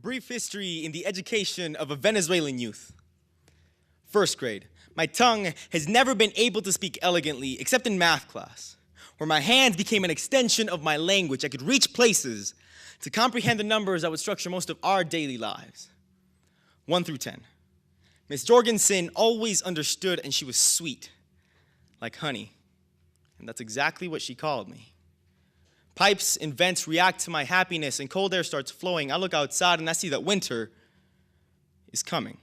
brief history in the education of a Venezuelan youth. First grade. My tongue has never been able to speak elegantly except in math class, where my hands became an extension of my language. I could reach places to comprehend the numbers that would structure most of our daily lives. 1 through 10. Miss Jorgensen always understood, and she was sweet, like honey. And that's exactly what she called me. Pipes and vents react to my happiness, and cold air starts flowing. I look outside, and I see that winter is coming.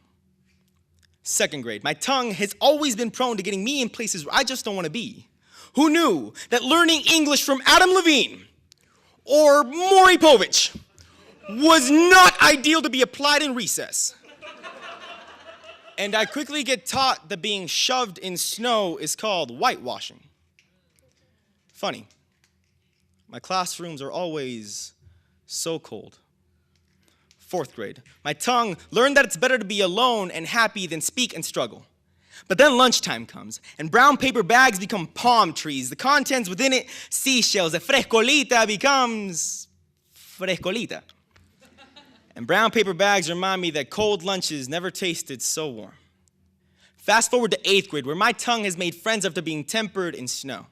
Second grade. My tongue has always been prone to getting me in places where I just don't want to be. Who knew that learning English from Adam Levine or Maury Povich was not ideal to be applied in recess? And I quickly get taught that being shoved in snow is called whitewashing. Funny. My classrooms are always so cold. Fourth grade. My tongue learned that it's better to be alone and happy than speak and struggle. But then lunchtime comes, and brown paper bags become palm trees. The contents within it, seashells. The frescolita becomes frescolita. And brown paper bags remind me that cold lunches never tasted so warm. Fast forward to 8th grade, where my tongue has made friends after being tempered in snow.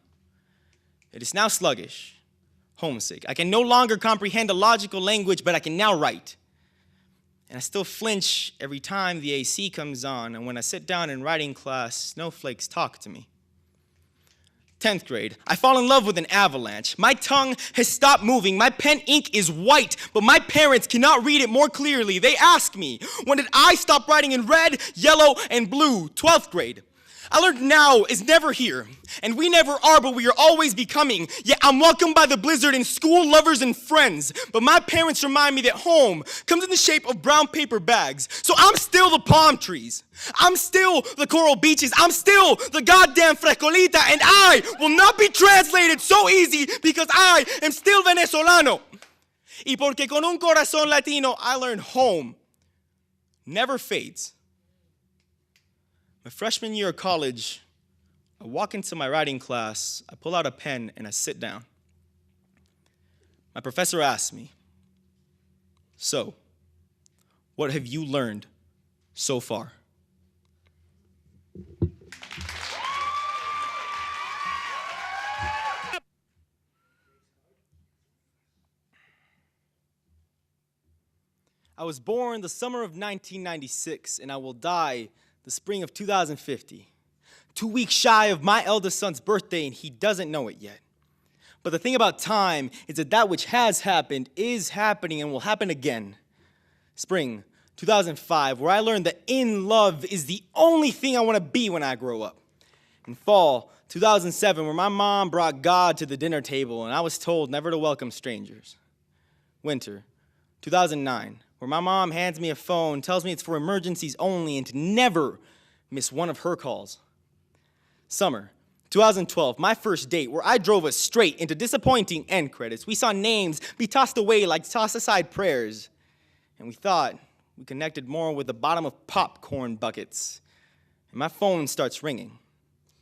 It is now sluggish, homesick. I can no longer comprehend a logical language, but I can now write. And I still flinch every time the AC comes on, and when I sit down in writing class, snowflakes talk to me. 10th grade, I fall in love with an avalanche. My tongue has stopped moving. My pen ink is white, but my parents cannot read it more clearly. They ask me, when did I stop writing in red, yellow, and blue? 12th grade. I learned now is never here, and we never are, but we are always becoming. Yet I'm welcomed by the blizzard and school lovers and friends, but my parents remind me that home comes in the shape of brown paper bags. So I'm still the palm trees. I'm still the coral beaches. I'm still the goddamn frescolita, and I will not be translated so easy because I am still venezolano. Y porque con un corazón latino, I learned home never fades. My freshman year of college, I walk into my writing class, I pull out a pen, and I sit down. My professor asks me, "So, what have you learned so far?" I was born the summer of 1996, and I will die the spring of 2050, 2 weeks shy of my eldest son's birthday, and he doesn't know it yet. But the thing about time is that which has happened is happening and will happen again. Spring 2005, where I learned that in love is the only thing I want to be when I grow up. In fall 2007, where my mom brought God to the dinner table and I was told never to welcome strangers. Winter 2009, where my mom hands me a phone, tells me it's for emergencies only and to never miss one of her calls. Summer 2012, my first date, where I drove us straight into disappointing end credits. We saw names be tossed away like toss-aside prayers, and we thought we connected more with the bottom of popcorn buckets. And my phone starts ringing.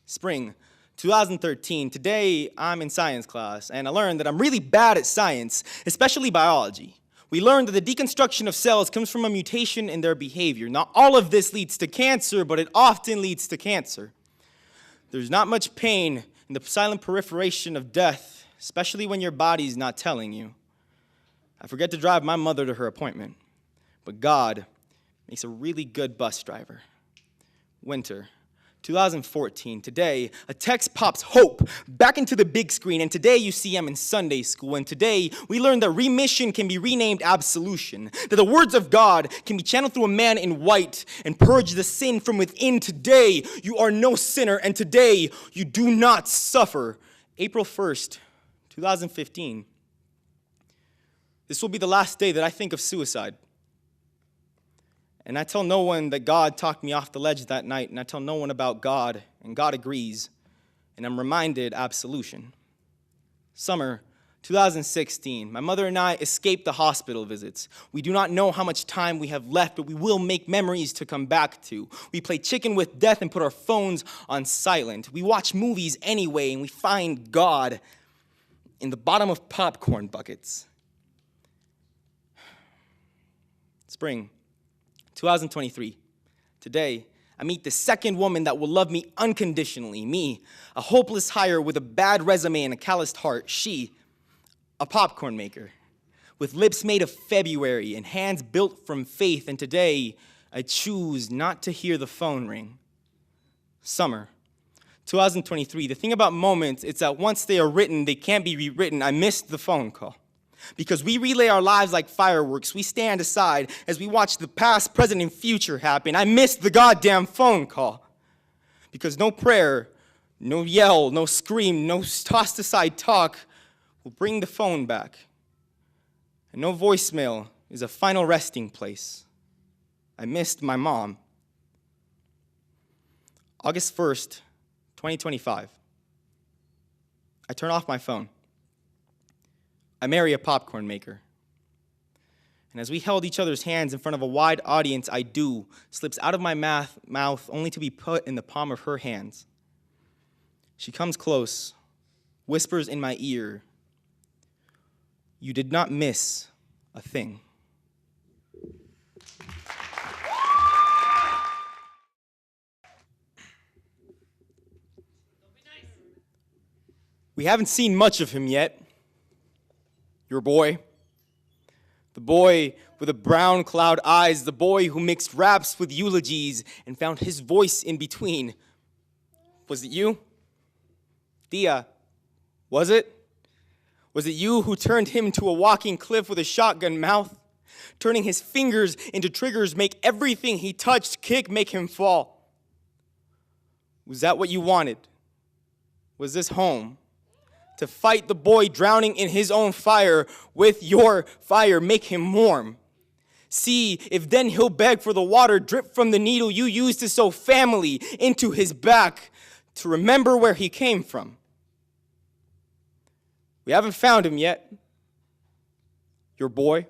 Spring 2013, today I'm in science class, and I learned that I'm really bad at science, especially biology. We learned that the deconstruction of cells comes from a mutation in their behavior. Not all of this leads to cancer, but it often leads to cancer. There's not much pain in the silent proliferation of death, especially when your body's not telling you. I forget to drive my mother to her appointment, but God makes a really good bus driver. Winter 2014, today, a text pops hope back into the big screen, and today you see I'm in Sunday school, and today we learn that remission can be renamed absolution, that the words of God can be channeled through a man in white and purge the sin from within. Today, you are no sinner, and today, you do not suffer. April 1st, 2015. This will be the last day that I think of suicide. And I tell no one that God talked me off the ledge that night, and I tell no one about God, and God agrees, and I'm reminded absolution. Summer 2016, my mother and I escaped the hospital visits. We do not know how much time we have left, but we will make memories to come back to. We play chicken with death and put our phones on silent. We watch movies anyway, and we find God in the bottom of popcorn buckets. Spring 2023. Today, I meet the second woman that will love me unconditionally. Me, a hopeless hire with a bad resume and a calloused heart. She, a popcorn maker, with lips made of February and hands built from faith. And today, I choose not to hear the phone ring. Summer 2023. The thing about moments, it's that once they are written, they can't be rewritten. I missed the phone call. Because we relay our lives like fireworks. We stand aside as we watch the past, present, and future happen. I missed the goddamn phone call. Because no prayer, no yell, no scream, no tossed aside talk will bring the phone back. And no voicemail is a final resting place. I missed my mom. August 1st, 2025. I turn off my phone. I marry a popcorn maker. And as we held each other's hands in front of a wide audience, I do slips out of my mouth only to be put in the palm of her hands. She comes close, whispers in my ear, "You did not miss a thing." We haven't seen much of him yet. Your boy. The boy with the brown cloud eyes, the boy who mixed raps with eulogies and found his voice in between. Was it you? Dia, was it? Was it you who turned him to a walking cliff with a shotgun mouth? Turning his fingers into triggers, make everything he touched kick, make him fall. Was that what you wanted? Was this home? To fight the boy drowning in his own fire with your fire, make him warm. See if then he'll beg for the water drip from the needle you used to sew family into his back to remember where he came from. We haven't found him yet. Your boy.